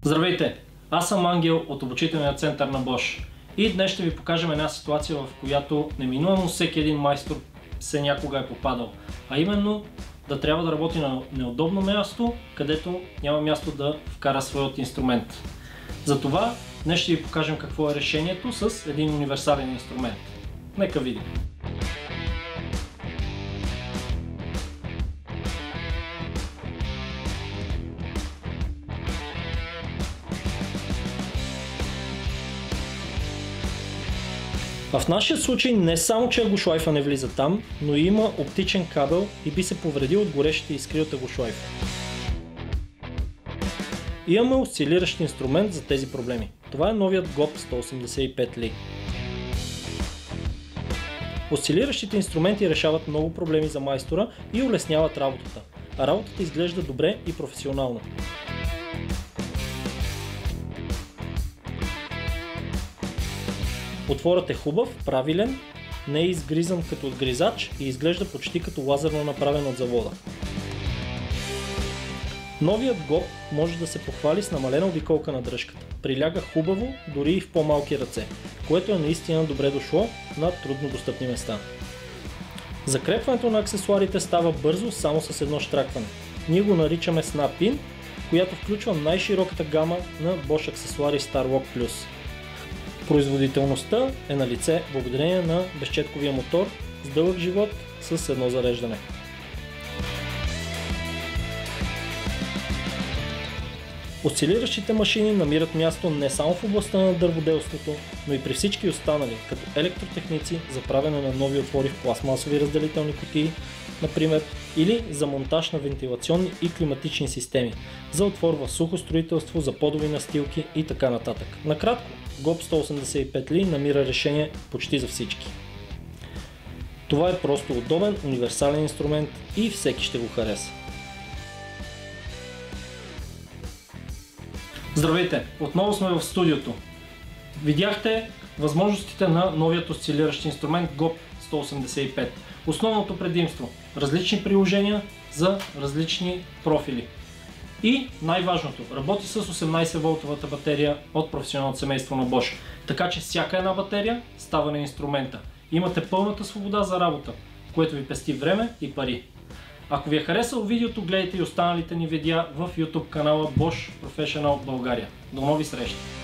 Здравейте! Аз съм Ангел от обучителния център на Bosch и днес ще ви покажем една ситуация, в която неминуемо всеки един майстор все някога е попадал, а именно да трябва да работи на неудобно място, където няма място да вкара своят инструмент. Затова днес ще ви покажем какво е решението с един универсален инструмент. Нека видим! В нашия случай не само, че ъглошлайфа не влиза там, но и има оптичен кабел и би се повредил от горещите искри от ъглошлайфа. Имаме осцилиращ инструмент за тези проблеми. Това е новият GOP 185 Li. Осцилиращите инструменти решават много проблеми за майстора и улесняват работата, а работата изглежда добре и професионално. Отворът е хубав, правилен, не е изгризан като отгризач и изглежда почти като лазерно направен от завода. Новият GOP може да се похвали с намалена обиколка на дръжката. Приляга хубаво, дори и в по-малки ръце, което е наистина добре дошло на трудно достъпни места. Закрепването на аксесуарите става бързо само с едно щракване. Ние го наричаме Snap In, която включва най-широката гама на Bosch аксесуари StarLock Plus. Производителността е на лице благодарение на безчетковия мотор с дълъг живот с едно зареждане. Осцилиращите машини намират място не само в областта на дърводелството, но и при всички останали, като електротехници за правене на нови отвори в пластмасови разделителни кутии, например, или за монтаж на вентилационни и климатични системи, за отвор в сухо строителство, за подови настилки и така нататък. Накратко, GOP 185 Li намира решение почти за всички. Това е просто удобен, универсален инструмент и всеки ще го хареса. Здравейте! Отново сме в студиото. Видяхте възможностите на новият осцилиращ инструмент GOP 185. Основното предимство – различни приложения за различни профили. И най-важното – работи с 18 волтовата батерия от професионалното семейство на Bosch. Така че всяка една батерия става на инструмента. Имате пълната свобода за работа, което ви пести време и пари. Ако ви е харесало видеото, гледайте и останалите ни видеа в YouTube канала Bosch Professional България. До нови срещи!